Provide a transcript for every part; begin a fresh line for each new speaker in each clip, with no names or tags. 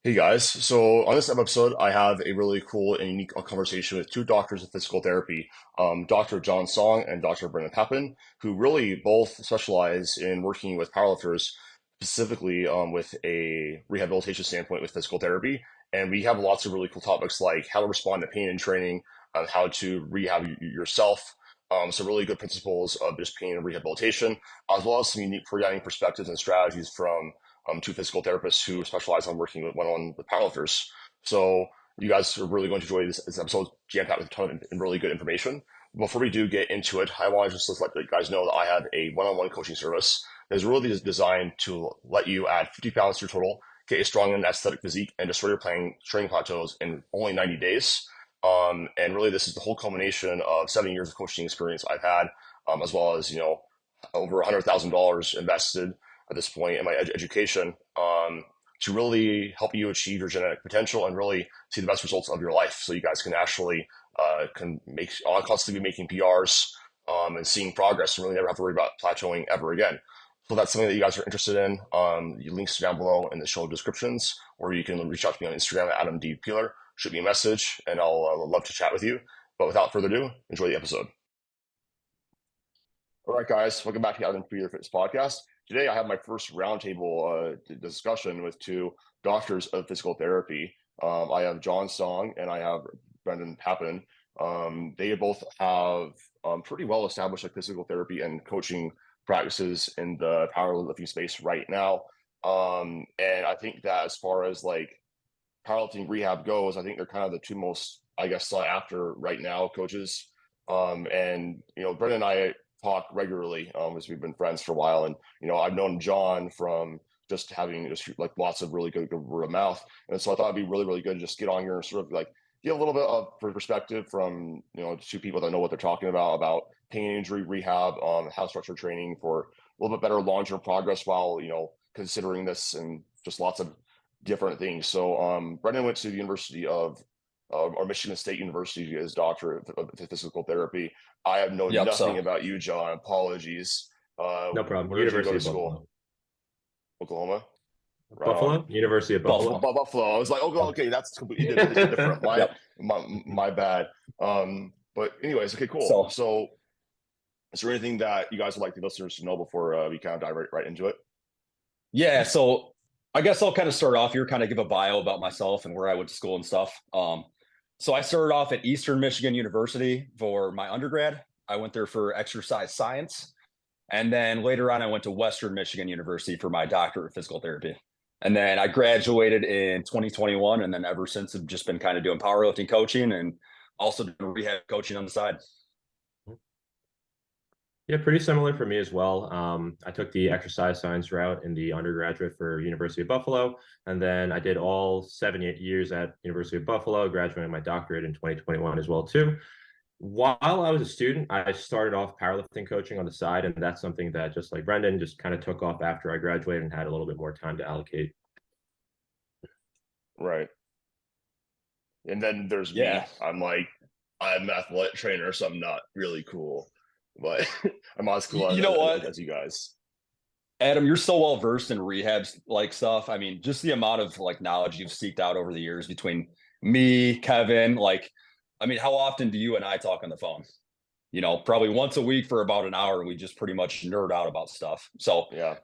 Hey guys, so on this episode, I have a really cool and unique conversation with two doctors of physical therapy, Dr. John Song and Dr. Brendan Papin, who really both specialize in working with powerlifters, specifically with a rehabilitation standpoint with physical therapy. And we have lots of really cool topics like how to respond to pain in training, how to rehab yourself, some really good principles of just pain and rehabilitation, as well as some unique programming perspectives and strategies from two physical therapists who specialize on working with one-on-one with powerlifters. So you guys are really going to enjoy this episode, jam-packed with a ton of really good information. Before we do get into it, I want to just let you guys know that I have a one-on-one coaching service that is really designed to let you add 50 pounds to your total, get a strong and aesthetic physique, and destroy your training plateaus in only 90 days. And really, this is the whole culmination of 7 years of coaching experience I've had, as well as over $100,000 invested at this point in my education, to really help you achieve your genetic potential and really see the best results of your life. So you guys can actually can make constantly be making PRs and seeing progress and really never have to worry about plateauing ever again. So that's something that you guys are interested in. The links are down below in the show descriptions, or you can reach out to me on Instagram at Adam D. Peeler. Shoot me a message, and I'll love to chat with you. But without further ado, enjoy the episode. All right, guys, welcome back to the Adam Peeler Fitness Podcast. Today, I have my first roundtable discussion with two doctors of physical therapy. I have John Song and I have Brendan Papin. They both have pretty well established physical therapy and coaching practices in the powerlifting space right now. And I think that as far as powerlifting rehab goes, I think they're kind of the two most, I guess, sought after right now coaches. And Brendan and I talk regularly as we've been friends for a while, and I've known John from just having just like lots of really good word of mouth, and so I thought it'd be really good to just get on here and sort of like get a little bit of perspective from two people that know what they're talking about pain injury rehab, how to structure training for a little bit better long-term progress while considering this and just lots of different things. So Brendan went to the University of or Michigan State University as doctor of physical therapy. I have known
Yep.
nothing
So
about you, John. Apologies.
no problem.
Where did you go
University
to
of Buffalo.
school? Oklahoma. Right on.
Buffalo? University of
Oh,
Buffalo.
Buffalo. I was like,
Yep.
okay, that's completely different. My
Yep.
my bad. But anyways, okay, cool.
So
So, is there anything that you guys would like the listeners to know before we kind of dive right into it?
yeah, so I guess I'll kind of start off here, kind of give a bio about myself and where I went to school and stuff. So I started off at Eastern Michigan University for my undergrad. I went there for exercise science. And then later on, I went to Western Michigan University for my doctorate of physical therapy. And then I graduated in 2021. And then ever since, I've just been kind of doing powerlifting coaching and also doing rehab coaching on the side.
Yeah, pretty similar for me as well. I took the exercise science route in the undergraduate for University of Buffalo, and then I did all 7 years at University of Buffalo, graduating my doctorate in 2021 as well too. While I was a student, I started off powerlifting coaching on the side, and that's something that, just like Brendan, just kind of took off after I graduated and had a little bit more time to allocate.
Right. And then there's me.
Yeah.
I'm an athletic trainer, so I'm not really cool, but I'm not as cool
You know what,
as you guys.
Adam, you're so well versed in rehab stuff. I mean, just the amount of knowledge you've seeked out over the years between me, Kevin, I mean, how often do you and I talk on the phone? Probably once a week for about an hour. We just pretty much nerd out about stuff. So
Yeah.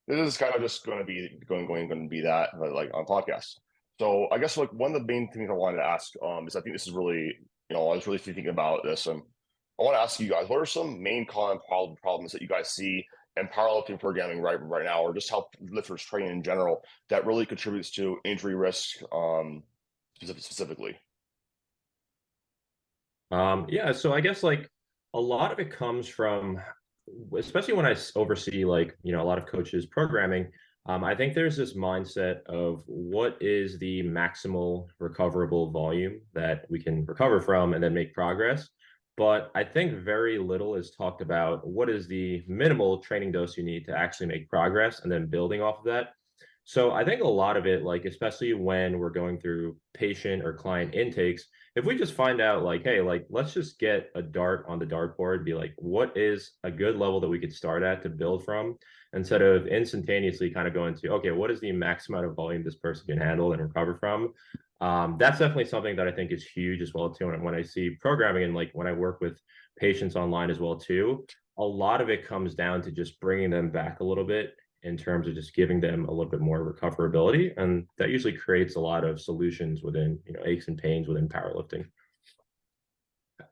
This is kind of just going to be going to be that, but like on podcasts. So I guess like one of the main things I wanted to ask is I think this is really I was really thinking about this, and I want to ask you guys, what are some main common problems that you guys see in powerlifting programming right now, or just how lifters train in general that really contributes to injury risk specifically?
Yeah, so I guess like a lot of it comes from, especially when I oversee a lot of coaches programming. I think there's this mindset of what is the maximal recoverable volume that we can recover from and then make progress. But I think very little is talked about what is the minimal training dose you need to actually make progress and then building off of that. So I think a lot of it, like especially when we're going through patient or client intakes, if we just find out like, hey, like let's just get a dart on the dartboard, be like, what is a good level that we could start at to build from? instead of instantaneously kind of going to, okay, what is the max amount of volume this person can handle and recover from? That's definitely something that I think is huge as well too. And when I see programming and like when I work with patients online as well too, a lot of it comes down to just bringing them back a little bit in terms of just giving them a little bit more recoverability, and that usually creates a lot of solutions within aches and pains within powerlifting.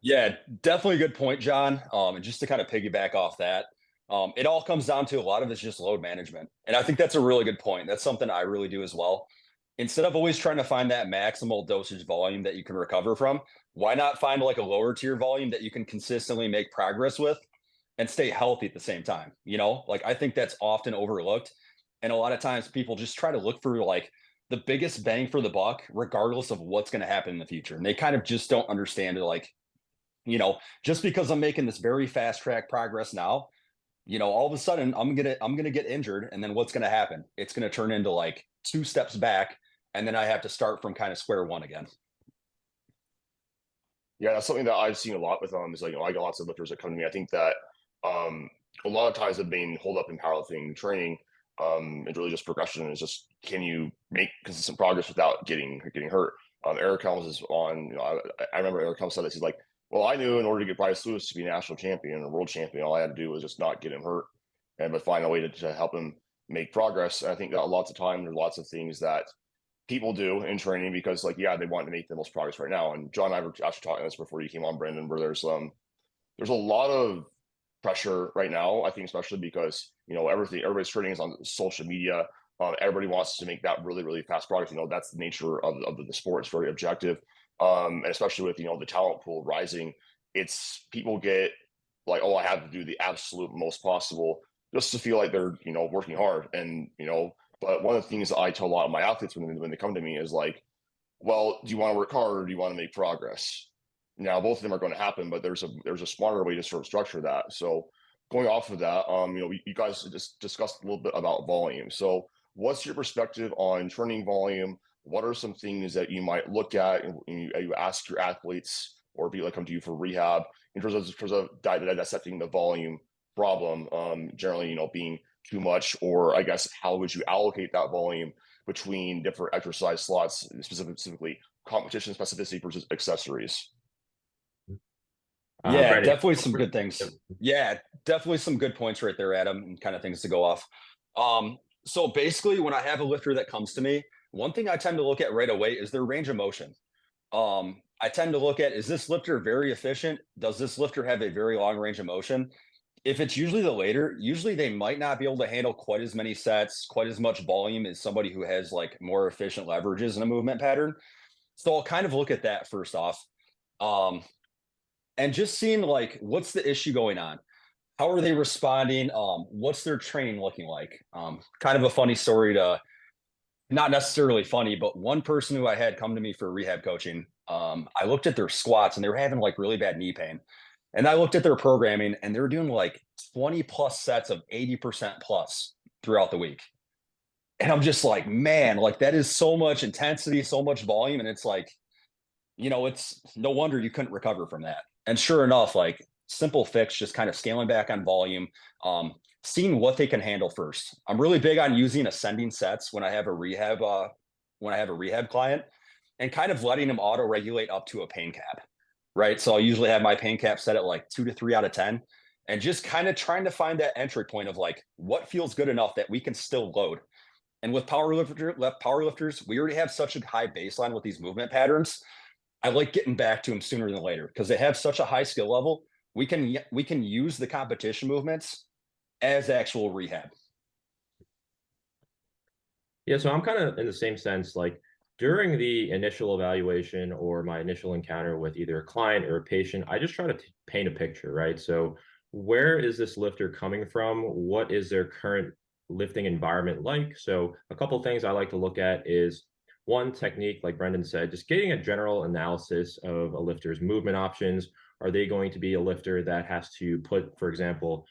Yeah, definitely a good point, John. And just to kind of piggyback off that, it all comes down to a lot of it's just load management. And I think that's a really good point. That's something I really do as well. Instead of always trying to find that maximal dosage volume that you can recover from, why not find like a lower tier volume that you can consistently make progress with and stay healthy at the same time? Like I think that's often overlooked. And a lot of times people just try to look for like the biggest bang for the buck, regardless of what's going to happen in the future. And they kind of just don't understand it. Like, just because I'm making this very fast track progress now, all of a sudden I'm gonna get injured, and then what's gonna happen? It's gonna turn into like 2 steps back, and then I have to start from kind of square one again.
Yeah, that's something that I've seen a lot with is like, I got lots of lifters that come to me. I think that a lot of times have been hold up in powerlifting training, and really just progression is just, can you make consistent progress without getting hurt? Eric Helms is on, I remember Eric Helms said this. He's like, well, I knew in order to get Bryce Lewis to be national champion or world champion, all I had to do was just not get him hurt, but find a way to help him make progress. And I think that lots of time there's lots of things that people do in training because, like, yeah, they want to make the most progress right now. And John and I were actually talking this before you came on, Brandon, where there's a lot of pressure right now. I think especially because everybody's training is on social media. Everybody wants to make that really, really fast progress. That's the nature of the sport. It's very objective. And especially with the talent pool rising, it's people get like, oh, I have to do the absolute most possible just to feel like they're working hard. And but one of the things that I tell a lot of my athletes when they come to me is like, well, do you want to work hard or do you want to make progress? Now both of them are going to happen, but there's a smarter way to sort of structure that. So going off of that, you guys just discussed a little bit about volume. So what's your perspective on training volume? What are some things that you might look at and you ask your athletes or people that come to you for rehab in terms of dissecting the volume problem, generally, being too much, or I guess how would you allocate that volume between different exercise slots, specifically competition specificity versus accessories?
Yeah,
Brandon,
definitely some good things. Yeah, definitely some good points right there, Adam, and kind of things to go off. So basically, when I have a lifter that comes to me, one thing I tend to look at right away is their range of motion. I tend to look at, is this lifter very efficient? Does this lifter have a very long range of motion? If it's usually the later, usually they might not be able to handle quite as many sets, quite as much volume as somebody who has like more efficient leverages in a movement pattern. So I'll kind of look at that first off. And just seeing like, what's the issue going on? How are they responding? What's their training looking like? Kind of a funny story not necessarily funny, but one person who I had come to me for rehab coaching, I looked at their squats and they were having like really bad knee pain. And I looked at their programming and they were doing like 20 plus sets of 80% plus throughout the week. And I'm just like, man, like that is so much intensity, so much volume. And it's like, it's no wonder you couldn't recover from that. And sure enough, like simple fix, just kind of scaling back on volume, seeing what they can handle first. I'm really big on using ascending sets when I have a rehab client, and kind of letting them auto regulate up to a pain cap, right? So I usually have my pain cap set at like 2 to 3 out of 10, and just kind of trying to find that entry point of like what feels good enough that we can still load. And with powerlifters, we already have such a high baseline with these movement patterns. I like getting back to them sooner than later because they have such a high skill level. We can use the competition movements as actual rehab.
Yeah, so I'm kind of in the same sense, like during the initial evaluation or my initial encounter with either a client or a patient, I just try to paint a picture, right? So where is this lifter coming from? What is their current lifting environment like? So a couple of things I like to look at is one, technique, like Brendan said, just getting a general analysis of a lifter's movement options. Are they going to be a lifter that has to put, for example,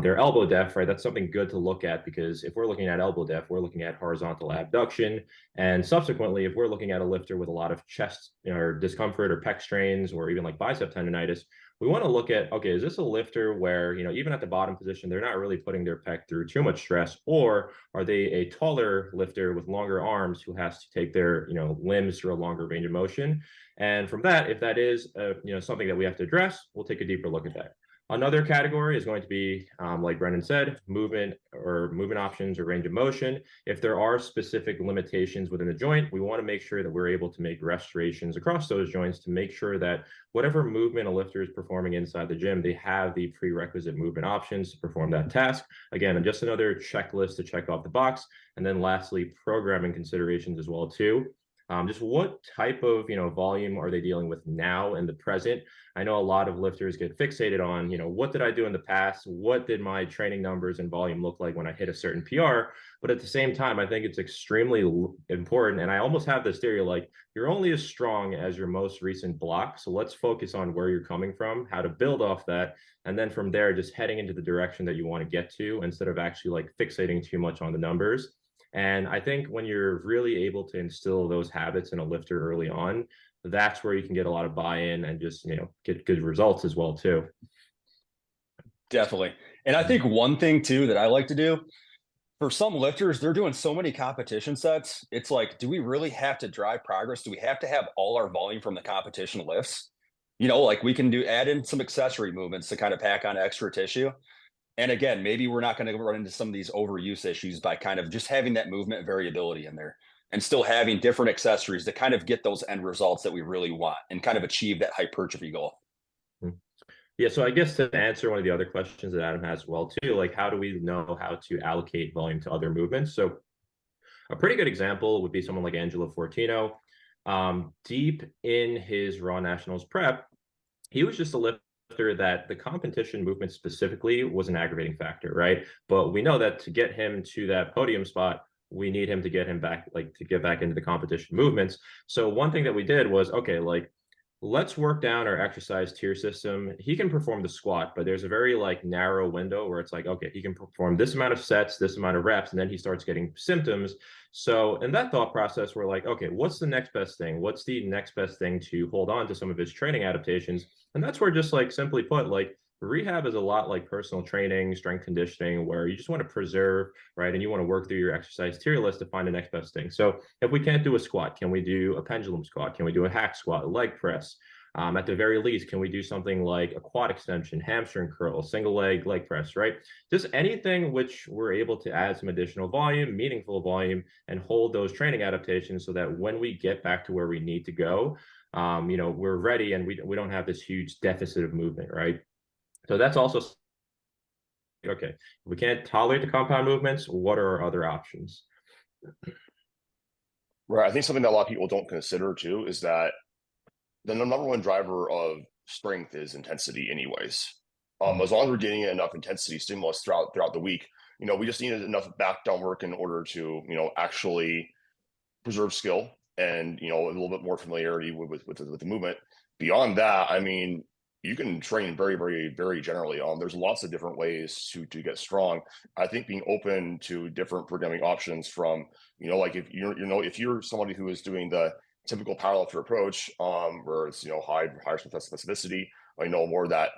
their elbow depth, right? That's something good to look at, because if we're looking at elbow depth, we're looking at horizontal abduction. And subsequently, if we're looking at a lifter with a lot of chest or discomfort or pec strains or even like bicep tendonitis, we want to look at, okay, is this a lifter where, even at the bottom position, they're not really putting their pec through too much stress, or are they a taller lifter with longer arms who has to take their, limbs through a longer range of motion? And from that, if that is, something that we have to address, we'll take a deeper look at that. Another category is going to be, like Brendan said, movement options or range of motion. If there are specific limitations within the joint, we want to make sure that we're able to make restorations across those joints to make sure that whatever movement a lifter is performing inside the gym, they have the prerequisite movement options to perform that task. Again, just another checklist to check off the box. And then lastly, programming considerations as well too. Just what type of volume are they dealing with now in the present? I know a lot of lifters get fixated on what did I do in the past? What did my training numbers and volume look like when I hit a certain PR? But at the same time, I think it's extremely important. And I almost have this theory like you're only as strong as your most recent block. So let's focus on where you're coming from, how to build off that. And then from there, just heading into the direction that you want to get to instead of actually like fixating too much on the numbers. And I think when you're really able to instill those habits in a lifter early on, that's where you can get a lot of buy-in and just, get good results as well too.
Definitely. And I think one thing too that I like to do for some lifters, they're doing so many competition sets. It's like, do we really have to drive progress? Do we have to have all our volume from the competition lifts? Like we can add in some accessory movements to kind of pack on extra tissue. And again, maybe we're not going to run into some of these overuse issues by kind of just having that movement variability in there and still having different accessories to kind of get those end results that we really want and kind of achieve that hypertrophy goal.
Yeah, so I guess to answer one of the other questions that Adam has as well too, like how do we know how to allocate volume to other movements? So a pretty good example would be someone like Angelo Fortino. Deep in his Raw Nationals prep, he was just a lifter that the competition movement specifically was an aggravating factor, right? But we know that to get him to that podium spot, we need him to get him back, like to get back into the competition movements. So one thing that we did was, okay, like let's work down our exercise tier system. He can perform the squat, but there's a very like narrow window where it's like, okay, he can perform this amount of sets, this amount of reps, and then he starts getting symptoms. So in that thought process, we're like, okay, what's the next best thing? What's the next best thing to hold on to some of his training adaptations? And that's where, just like simply put, like rehab is a lot like personal training, strength conditioning, where you just want to preserve, right? And you want to work through your exercise tier list to find the next best thing. So if we can't do a squat, can we do a pendulum squat? Can we do a hack squat, a leg press? At the very least, can we do something like a quad extension, hamstring curl, single leg press, right? Just anything which we're able to add some additional volume, meaningful volume, and hold those training adaptations so that when we get back to where we need to go, we're ready and we don't have this huge deficit of movement, right? So that's also, okay, if we can't tolerate the compound movements, what are our other options?
Right. I think something that a lot of people don't consider too is that the number one driver of strength is intensity anyways. As long as we're getting enough intensity stimulus throughout the week, we just need enough back down work in order to, actually preserve skill and, a little bit more familiarity with the movement. Beyond that, I mean, you can train very, very, very generally. There's lots of different ways to get strong. I think being open to different programming options from, like if if you're somebody who is doing the typical powerlifter approach, where it's higher specificity, I know more that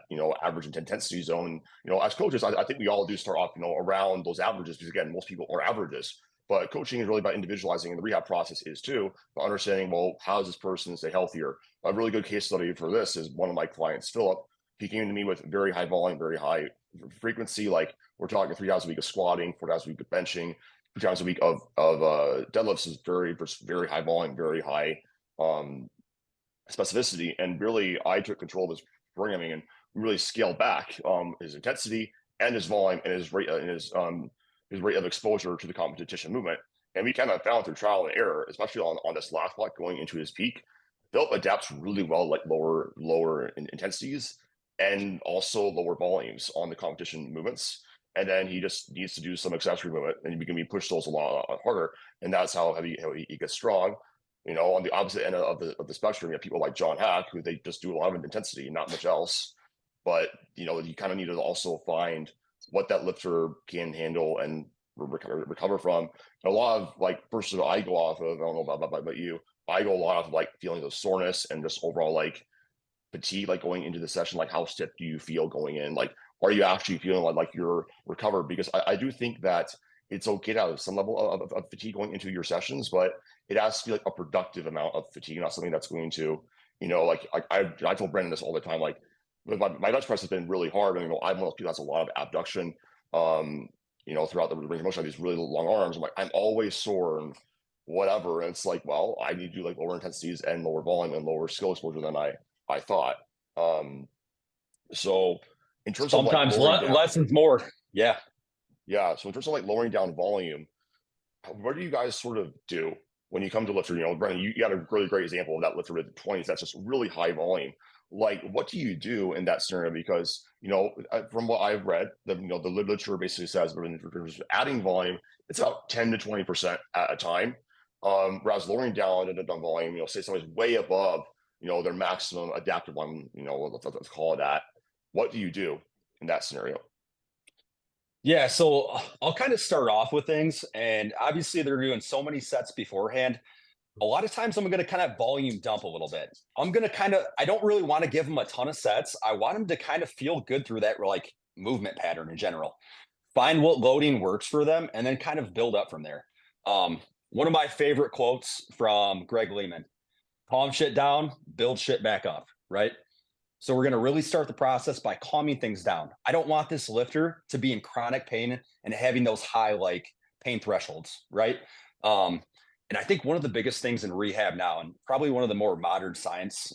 average intensity zone. As coaches, I think we all do start off around those averages because again, most people are averages. But coaching is really about individualizing, and the rehab process is too, understanding, well, how does this person stay healthier? A really good case study for this is one of my clients, Philip. He came to me with very high volume, very high frequency. Like we're talking 3 times a week of squatting, 4 times a week of benching, 2 times a week of deadlifts is very high volume, very high specificity. And really, I took control of his programming and really scaled back his intensity and his volume and his rate of exposure to the competition movement. And we kind of found through trial and error, especially on this last block going into his peak, Philip adapts really well, like lower intensities and also lower volumes on the competition movements. And then he just needs to do some accessory movement, and he can be pushed those a lot harder. And that's how he gets strong. On the opposite end of the spectrum, you have people like John Hack, who they just do a lot of intensity, not much else. But you kind of need to also find what that lifter can handle and recover from. A lot of like person I go off of, I don't know about you, I go a lot of like feelings of soreness and just overall like fatigue like going into the session? Like how stiff do you feel going in? Like are you actually feeling like you're recovered? Because I do think that it's okay to have some level of fatigue going into your sessions, but it has to be like a productive amount of fatigue, not something that's going to, I told Brandon this all the time, like my bench press has been really hard. And, I'm one of those people that has a lot of abduction, throughout the range of motion. I have these really long arms. I'm like, I'm always sore and whatever. And it's like, well, I need to do like lower intensities and lower volume and lower skill exposure than I thought. So in terms of like
Sometimes
lowering down,
less is more. Yeah.
yeah. So in terms of like lowering down volume, what do you guys sort of do when you come to lifter? Brennan, you got a really great example of that lifter with the 20s. That's just really high volume. Like, what do you do in that scenario? Because, from what I've read, the literature basically says when adding volume, it's about 10 to 20% at a time. Whereas lowering down on volume, say somebody's way above, their maximum adaptive volume, let's call it that. What do you do in that scenario?
Yeah, so I'll kind of start off with things, and obviously they're doing so many sets beforehand. A lot of times I'm going to kind of volume dump a little bit. I don't really want to give them a ton of sets. I want them to kind of feel good through that like movement pattern in general. Find what loading works for them and then kind of build up from there. One of my favorite quotes from Greg Lehman: calm shit down, build shit back up, right? So we're going to really start the process by calming things down. I don't want this lifter to be in chronic pain and having those high like pain thresholds, right? And I think one of the biggest things in rehab now, and probably one of the more modern science,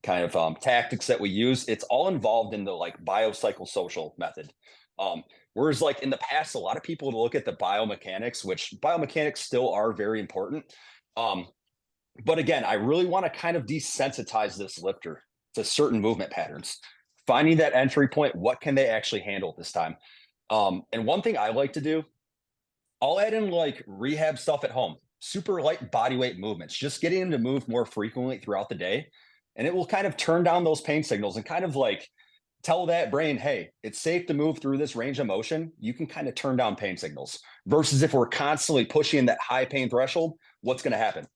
kind of tactics that we use, it's all involved in the like biopsychosocial method. Whereas like in the past, a lot of people would look at the biomechanics, which biomechanics still are very important. But again, I really want to kind of desensitize this lifter to certain movement patterns, finding that entry point. What can they actually handle this time? And one thing I like to do, I'll add in like rehab stuff at home, super light body weight movements, just getting them to move more frequently throughout the day. And it will kind of turn down those pain signals and kind of like tell that brain, hey, it's safe to move through this range of motion. You can kind of turn down pain signals versus if we're constantly pushing that high pain threshold, what's going to happen?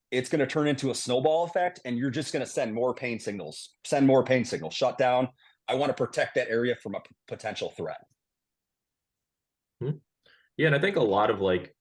It's going to turn into a snowball effect and you're just going to send more pain signals, shut down. I want to protect that area from a potential threat.
Yeah, and I think a lot of like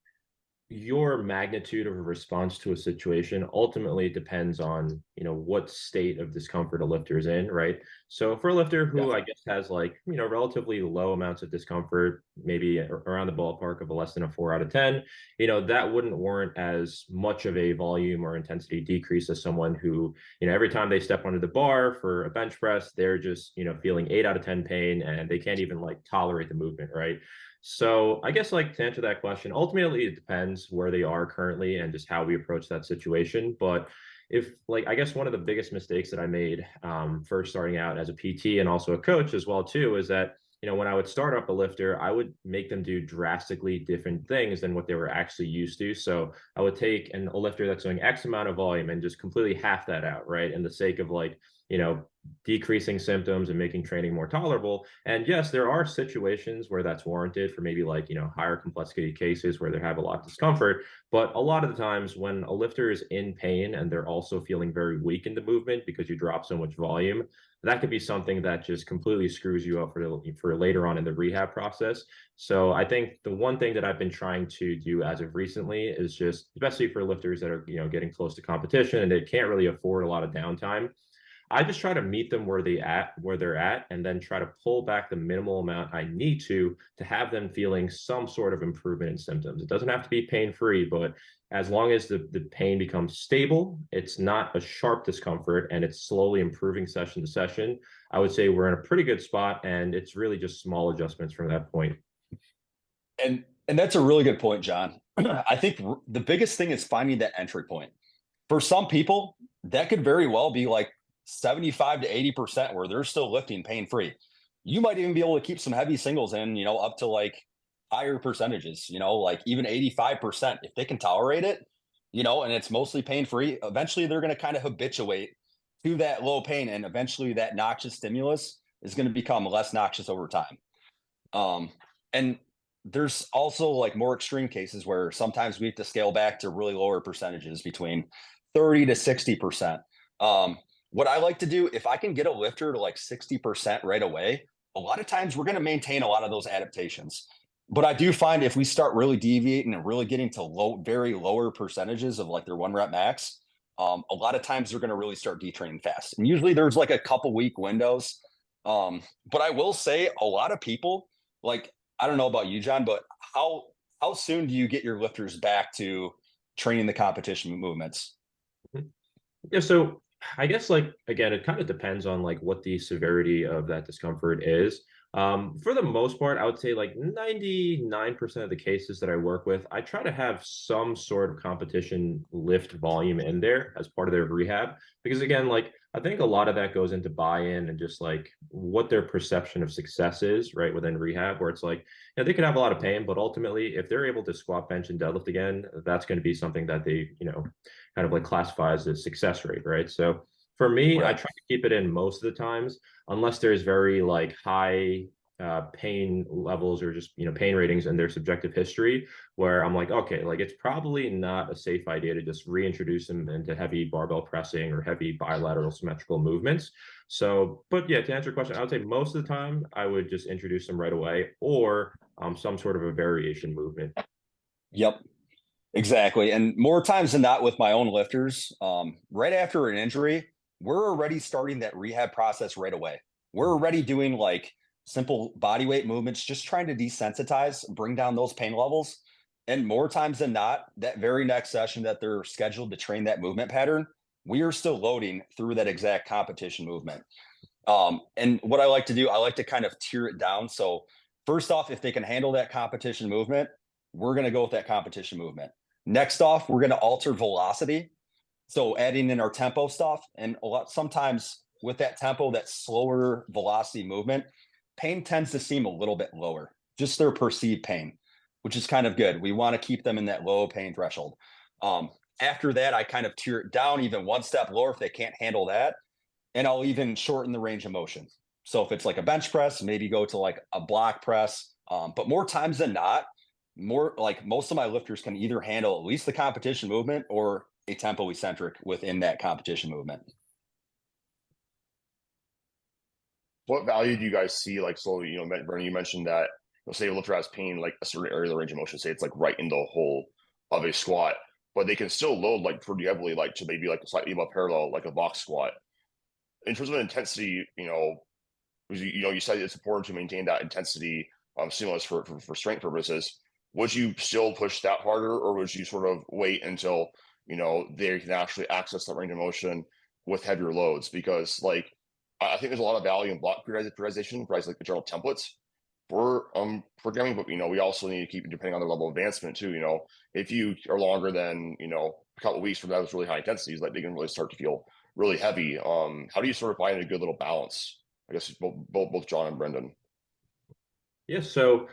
your magnitude of a response to a situation ultimately depends on, what state of discomfort a lifter is in, right? So for a lifter who I guess has like, relatively low amounts of discomfort, maybe around the ballpark of a less than a 4 out of 10, that wouldn't warrant as much of a volume or intensity decrease as someone who, every time they step onto the bar for a bench press, they're just, feeling 8 out of 10 pain and they can't even like tolerate the movement, right? So I guess like to answer that question, ultimately it depends where they are currently and just how we approach that situation. But if like, I guess one of the biggest mistakes that I made first starting out as a PT and also a coach as well too, is that, when I would start up a lifter, I would make them do drastically different things than what they were actually used to. So I would take a lifter that's doing X amount of volume and just completely half that out, right? In the sake of like, decreasing symptoms and making training more tolerable. And yes, there are situations where that's warranted for maybe like, higher complexity cases where they have a lot of discomfort. But a lot of the times when a lifter is in pain and they're also feeling very weak in the movement because you drop so much volume, that could be something that just completely screws you up for later on in the rehab process. So I think the one thing that I've been trying to do as of recently is just, especially for lifters that are, getting close to competition and they can't really afford a lot of downtime, I just try to meet them where they're at, and then try to pull back the minimal amount I need to have them feeling some sort of improvement in symptoms. It doesn't have to be pain-free, but as long as the pain becomes stable, it's not a sharp discomfort, and it's slowly improving session to session, I would say we're in a pretty good spot, and it's really just small adjustments from that point.
And that's a really good point, John. I think the biggest thing is finding that entry point. For some people, that could very well be like 75 to 80% where they're still lifting pain-free. You might even be able to keep some heavy singles in, up to like higher percentages, like even 85%. If they can tolerate it, and it's mostly pain-free, eventually they're going to kind of habituate to that low pain. And eventually that noxious stimulus is going to become less noxious over time. And there's also like more extreme cases where sometimes we have to scale back to really lower percentages between 30 to 60%. what I like to do, if I can get a lifter to like 60% right away, a lot of times we're going to maintain a lot of those adaptations. But I do find if we start really deviating and really getting to very lower percentages of like their 1 rep max, a lot of times they're going to really start detraining fast. And usually there's like a couple week windows. But I will say a lot of people, like, I don't know about you, John, but how soon do you get your lifters back to training the competition movements?
Yeah, so I guess like again, it kind of depends on like what the severity of that discomfort is. For the most part, I would say like 99% of the cases that I work with, I try to have some sort of competition lift volume in there as part of their rehab. Because again, like I think a lot of that goes into buy-in and just like what their perception of success is, right, within rehab, where it's like, you know, they could have a lot of pain, but ultimately, if they're able to squat, bench, and deadlift again, that's going to be something that they, you know, kind of like classify as a success rate, right? So for me, I
Right.
try to keep it in most of the times, unless there's very like high pain levels or just, you know, pain ratings and their subjective history, where I'm like, okay, like it's probably not a safe idea to just reintroduce them into heavy barbell pressing or heavy bilateral symmetrical movements. So, but yeah, to answer your question, I would say most of the time I would just introduce them right away, or some sort of a variation movement.
Yep. Exactly. And more times than not with my own lifters, right after an injury, we're already starting that rehab process right away. We're already doing like simple body weight movements, just trying to desensitize, bring down those pain levels. And more times than not, that very next session that they're scheduled to train that movement pattern, we are still loading through that exact competition movement. And what I like to do, I like to kind of tier it down. So first off, if they can handle that competition movement, we're going to go with that competition movement. Next off, we're going to alter velocity. So adding in our tempo stuff, and sometimes with that tempo, that slower velocity movement, pain tends to seem a little bit lower, just their perceived pain, which is kind of good. We want to keep them in that low pain threshold. After that, I kind of tier it down even one step lower if they can't handle that, and I'll even shorten the range of motion. So if it's like a bench press, maybe go to like a block press. But more times than not, more like most of my lifters can either handle at least the competition movement or a tempo eccentric within that competition movement.
What value do you guys see? Like, so, you know, Brennan, you mentioned that, say a lifter has pain, like a certain area of the range of motion, say it's like right in the hole of a squat, but they can still load like pretty heavily, like to maybe like slightly above parallel, like a box squat. In terms of intensity, you said it's important to maintain that intensity stimulus for strength purposes. Would you still push that harder, or would you sort of wait until they can actually access that range of motion with heavier loads? Because like I think there's a lot of value in block periodization, like the general templates for programming, but we also need to keep depending on the level of advancement too. If you are longer than a couple of weeks from those really high intensities, like they can really start to feel really heavy. How do you sort of find a good little balance? I guess both John and Brendan.
Yeah, so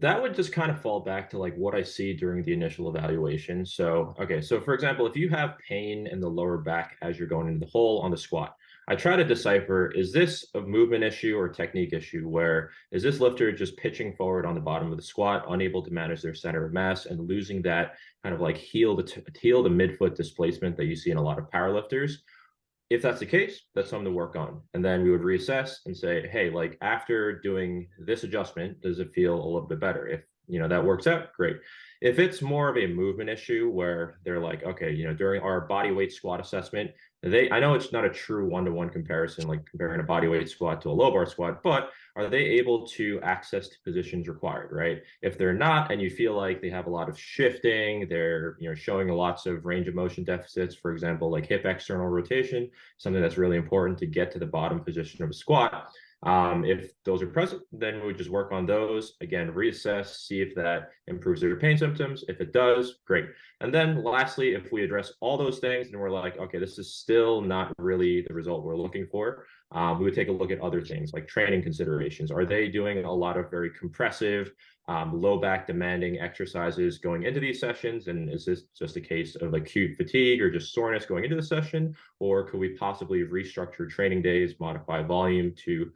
that would just kind of fall back to like what I see during the initial evaluation. So, okay, so for example, if you have pain in the lower back as you're going into the hole on the squat, I try to decipher, is this a movement issue or technique issue? Where is this lifter just pitching forward on the bottom of the squat, unable to manage their center of mass and losing that kind of like heel to midfoot displacement that you see in a lot of powerlifters? If that's the case, that's something to work on. And then we would reassess and say, hey, like after doing this adjustment, does it feel a little bit better? If that works out, great. If it's more of a movement issue where they're like, okay, during our body weight squat assessment, I know it's not a true one-to-one comparison, like comparing a body weight squat to a low bar squat, but are they able to access to positions required, right? If they're not, and you feel like they have a lot of shifting, they're showing lots of range of motion deficits, for example, like hip external rotation, something that's really important to get to the bottom position of a squat. If those are present, then we would just work on those. Again, reassess, see if that improves their pain symptoms. If it does, great. And then lastly, if we address all those things and we're like, okay, this is still not really the result we're looking for, we would take a look at other things like training considerations. Are they doing a lot of very compressive, low back demanding exercises going into these sessions? And is this just a case of acute fatigue or just soreness going into the session? Or could we possibly restructure training days, modify volume to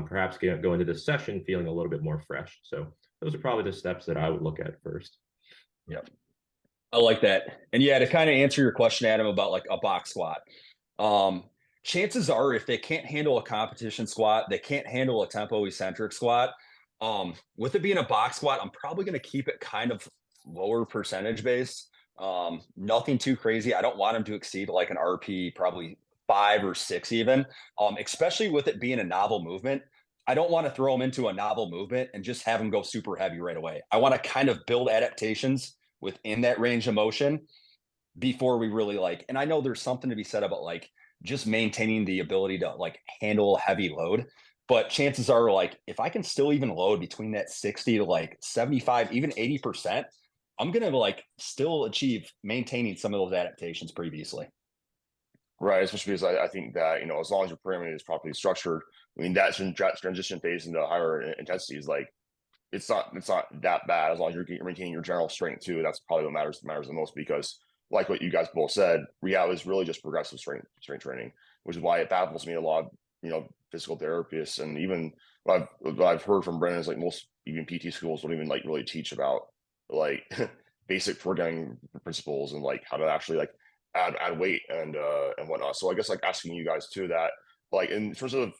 perhaps go into this session feeling a little bit more fresh? So those are probably the steps that I would look at first.
Yeah, I like that. And yeah, to kind of answer your question, Adam, about like a box squat, chances are if they can't handle a competition squat, they can't handle a tempo eccentric squat. With it being a box squat, I'm probably going to keep it kind of lower percentage based. Nothing too crazy. I don't want them to exceed like an RP, probably 5 or 6 even. Especially with it being a novel movement. I don't want to throw them into a novel movement and just have them go super heavy right away. I want to kind of build adaptations within that range of motion before we really like, and I know there's something to be said about like just maintaining the ability to like handle heavy load. But chances are like if I can still even load between that 60 to like 75, even 80%, I'm gonna like still achieve maintaining some of those adaptations previously.
Right, especially because I think that, as long as your pyramid is properly structured, I mean, that transition phase into higher intensity is like, it's not that bad as long as you're maintaining your general strength too. That's probably what matters the most, because like what you guys both said, rehab is really just progressive strength training, which is why it baffles me a lot. Physical therapists, and even what I've heard from Brennan is like most even PT schools don't even like really teach about like basic programming principles and like how to actually like add weight and whatnot. So I guess like asking you guys too that like in terms of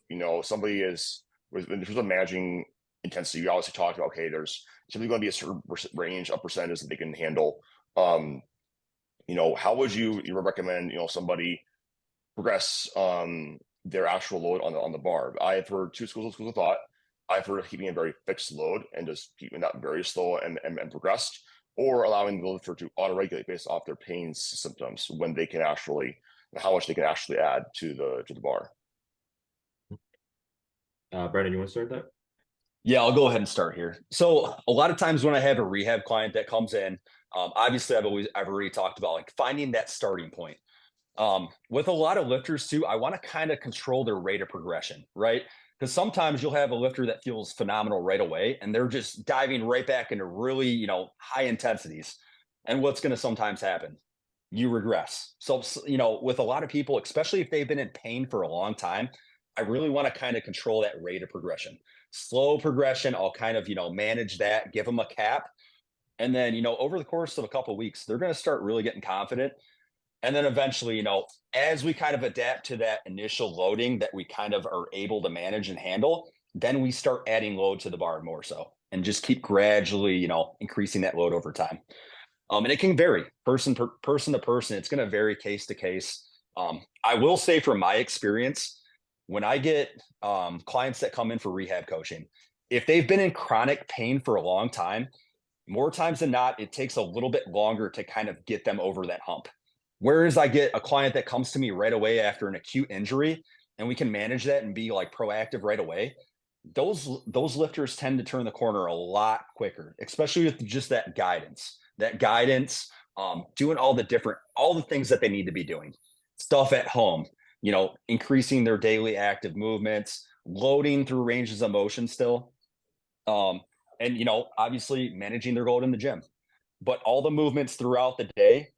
somebody is in terms of managing intensity, you obviously talked about, okay, there's simply going to be a certain range of percentages that they can handle. How would you recommend somebody progress their actual load on the bar? I've heard two schools of thought. I've heard of keeping a very fixed load and just keeping that very slow and progressed, or allowing the lifter to auto-regulate based off their pain symptoms when they can actually, how much they can actually add to the bar.
Brandon, you want to start that?
Yeah, I'll go ahead and start here. So a lot of times when I have a rehab client that comes in, obviously I've already talked about like finding that starting point. With a lot of lifters too, I want to kind of control their rate of progression, right? Because sometimes you'll have a lifter that feels phenomenal right away, and they're just diving right back into really, high intensities. And what's going to sometimes happen? You regress. So, with a lot of people, especially if they've been in pain for a long time, I really want to kind of control that rate of progression. Slow progression, I'll kind of, manage that, give them a cap. And then, over the course of a couple of weeks, they're going to start really getting confident. And then eventually, as we kind of adapt to that initial loading that we kind of are able to manage and handle, then we start adding load to the bar more so, and just keep gradually, increasing that load over time. And it can vary person to person. It's going to vary case to case. I will say from my experience, when I get clients that come in for rehab coaching, if they've been in chronic pain for a long time, more times than not, it takes a little bit longer to kind of get them over that hump. Whereas I get a client that comes to me right away after an acute injury, and we can manage that and be like proactive right away. Those lifters tend to turn the corner a lot quicker, especially with just that guidance. Doing all the things that they need to be doing, stuff at home, increasing their daily active movements, loading through ranges of motion still, and obviously managing their load in the gym. But all the movements throughout the day,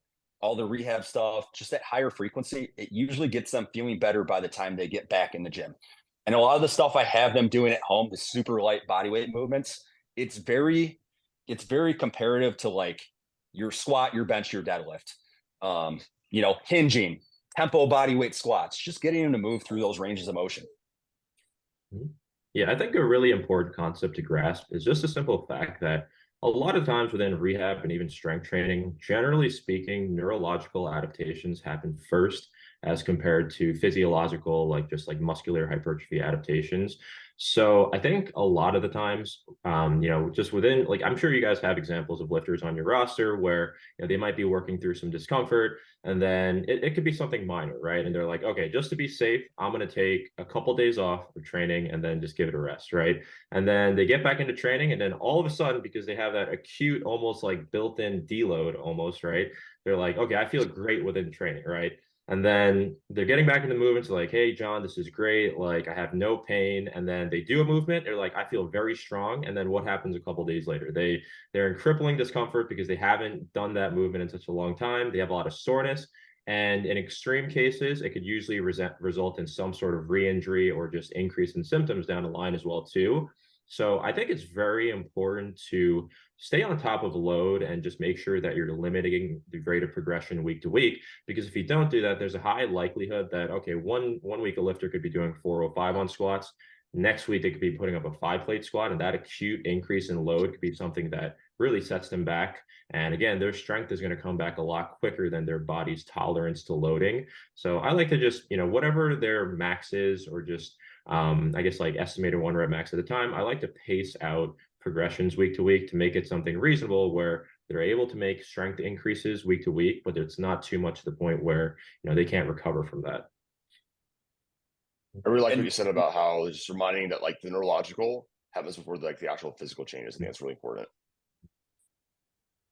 all the rehab stuff, just at higher frequency, it usually gets them feeling better by the time they get back in the gym. And a lot of the stuff I have them doing at home, the super light bodyweight movements, it's very comparative to like your squat, your bench, your deadlift, hinging, tempo bodyweight squats, just getting them to move through those ranges of motion.
Yeah, I think a really important concept to grasp is just the simple fact that a lot of times within rehab and even strength training, generally speaking, neurological adaptations happen first as compared to physiological, like just like muscular hypertrophy adaptations. So I think a lot of the times, just within, like, I'm sure you guys have examples of lifters on your roster where they might be working through some discomfort, and then it could be something minor, right? And they're like, okay, just to be safe, I'm going to take a couple days off of training and then just give it a rest, right? And then they get back into training, and then all of a sudden, because they have that acute, almost like built-in deload almost, right? They're like, okay, I feel great within training, right? And then they're getting back into movements like, hey, John, this is great. Like, I have no pain. And then they do a movement. They're like, I feel very strong. And then what happens a couple days later? They're in crippling discomfort because they haven't done that movement in such a long time. They have a lot of soreness. And in extreme cases, it could usually result in some sort of re-injury or just increase in symptoms down the line as well, too. So I think it's very important to stay on top of load and just make sure that you're limiting the rate of progression week to week. Because if you don't do that, there's a high likelihood that, okay, one week a lifter could be doing 405 on squats. Next week, they could be putting up a 5-plate squat, and that acute increase in load could be something that really sets them back. And again, their strength is going to come back a lot quicker than their body's tolerance to loading. So I like to just, whatever their max is, or just, I guess like estimated 1 rep max at a time, I like to pace out progressions week to week to make it something reasonable where they're able to make strength increases week to week, but it's not too much to the point where, they can't recover from that.
I really like what
And
you said about how just reminding that like the neurological happens before like the actual physical changes. I think that's really important.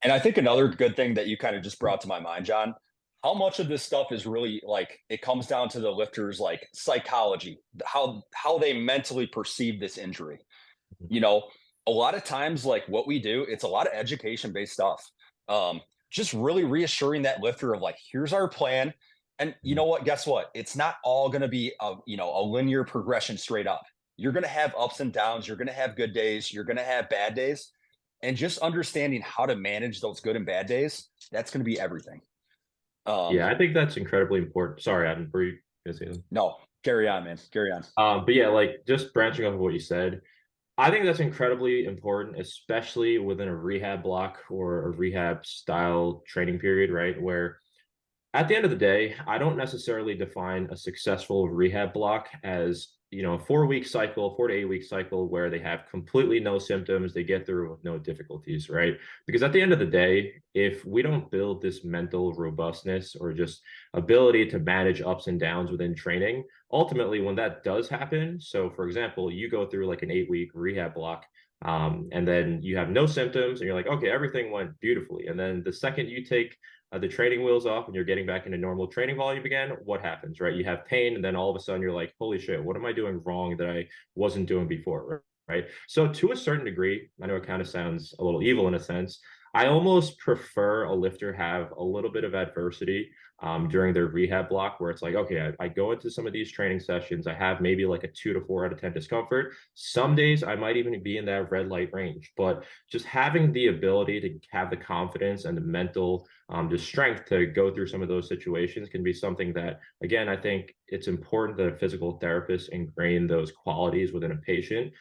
And I think another good thing that you kind of just brought to my mind, John, how much of this stuff is really like it comes down to the lifters like psychology, how they mentally perceive this injury. You know, a lot of times like what we do, it's a lot of education based stuff. Just really reassuring that lifter of like, here's our plan. And you know what? Guess what? It's not all going to be a linear progression straight up. You're going to have ups and downs. You're going to have good days. You're going to have bad days. And just understanding how to manage those good and bad days, that's going to be everything.
Yeah, I think that's incredibly important. Sorry, Adam, were you gonna say something?
No, carry on, man. Carry on.
But yeah, like just branching off of what you said, I think that's incredibly important, especially within a rehab block or a rehab style training period, right? Where at the end of the day, I don't necessarily define a successful rehab block as, a 4-week cycle, 4 to 8 week cycle where they have completely no symptoms, they get through with no difficulties, right? Because at the end of the day, if we don't build this mental robustness or just ability to manage ups and downs within training, ultimately when that does happen, so for example, you go through like an 8-week rehab block, and then you have no symptoms and you're like, okay, everything went beautifully. And then the second you take the training wheels off and you're getting back into normal training volume again, what happens, right? You have pain, and then all of a sudden you're like, holy shit, what am I doing wrong that I wasn't doing before, right? So to a certain degree, I know it kind of sounds a little evil in a sense, I almost prefer a lifter have a little bit of adversity during their rehab block, where it's like, okay, I go into some of these training sessions, I have maybe like a 2 to 4 out of 10 discomfort. Some days I might even be in that red light range, but just having the ability to have the confidence and the mental the strength to go through some of those situations can be something that, again, I think it's important that a physical therapist ingrain those qualities within a patient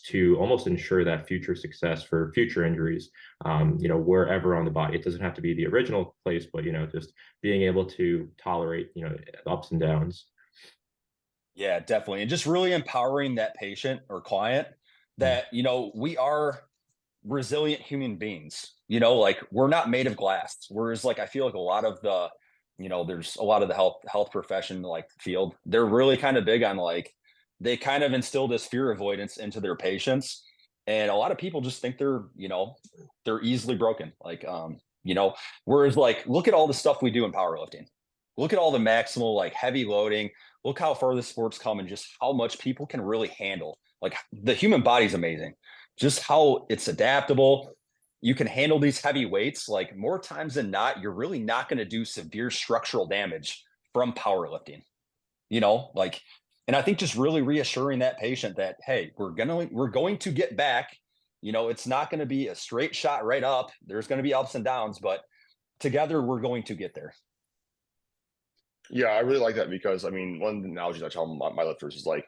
to almost ensure that future success for future injuries, wherever on the body. It doesn't have to be the original place, but, just being able to tolerate, ups and downs.
Yeah, definitely. And just really empowering that patient or client that, we are resilient human beings, like we're not made of glass. Whereas like I feel like a lot of the, there's a lot of the health profession like field, they're really kind of big on like they kind of instill this fear avoidance into their patients. And a lot of people just think they're easily broken. Like whereas like look at all the stuff we do in powerlifting. Look at all the maximal like heavy loading. Look how far the sports come and just how much people can really handle. Like the human body's amazing. Just how it's adaptable. You can handle these heavy weights. Like more times than not, you're really not going to do severe structural damage from powerlifting. Like, and I think just really reassuring that patient that, hey, we're going to get back. It's not going to be a straight shot right up. There's going to be ups and downs, but together we're going to get there.
Yeah, I really like that because I mean, one of the analogies I tell my lifters is like,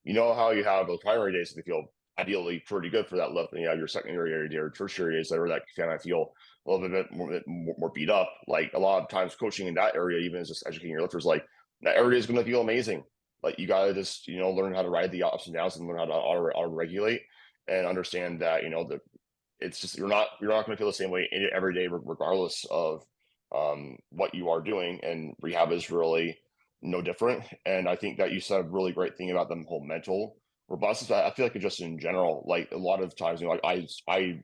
how you have those primary days that they feel ideally pretty good for that lift, and you have your secondary day or tertiary days that are that kind of feel a little bit more beat up. Like a lot of times, coaching in that area, even as just educating your lifters, like that area is going to feel amazing. Like you gotta just learn how to ride the ups and downs and learn how to auto regulate and understand that it's just you're not going to feel the same way every day regardless of what you are doing, and rehab is really no different. And I think that you said a really great thing about the whole mental robustness. I feel like it just in general, like a lot of times, like I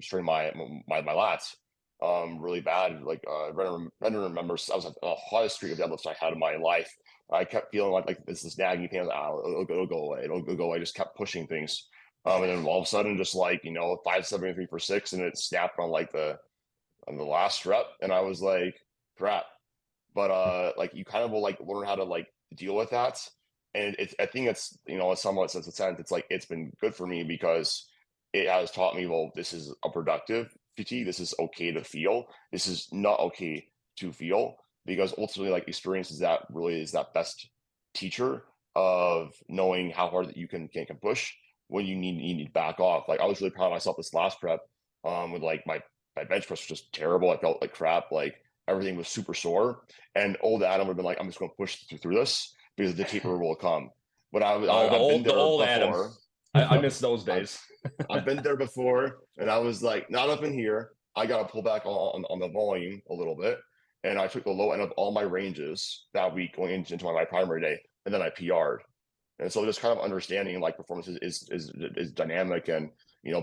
strained my lats really bad. Like I remember I was at the hottest streak of deadlifts I had in my life. I kept feeling like this nagging pain. It'll go away. It'll go away. I just kept pushing things. And then all of a sudden, just like 573 for 6, and it snapped on the last rep, and I was like, crap. But like you kind of will like learn how to like deal with that. And I think it's in somewhat sense it's like it's been good for me because it has taught me, well, this is a productive fatigue. This is okay to feel. This is not okay to feel, because ultimately, like, experience is that really is that best teacher of knowing how hard that you can push when you need to back off. Like, I was really proud of myself this last prep, with like my bench press was just terrible. I felt like crap. Like, everything was super sore. And old Adam would have been like, I'm just going to push through this because the taper will come. But
Oh,
I've been
the
there
old Adam.
before.
I miss those
I've,
days.
I've been there before, and I was like, not up in here. I got to pull back on the volume a little bit. And I took the low end of all my ranges that week going into my primary day, and then I PR'd. And so just kind of understanding like performance is dynamic, and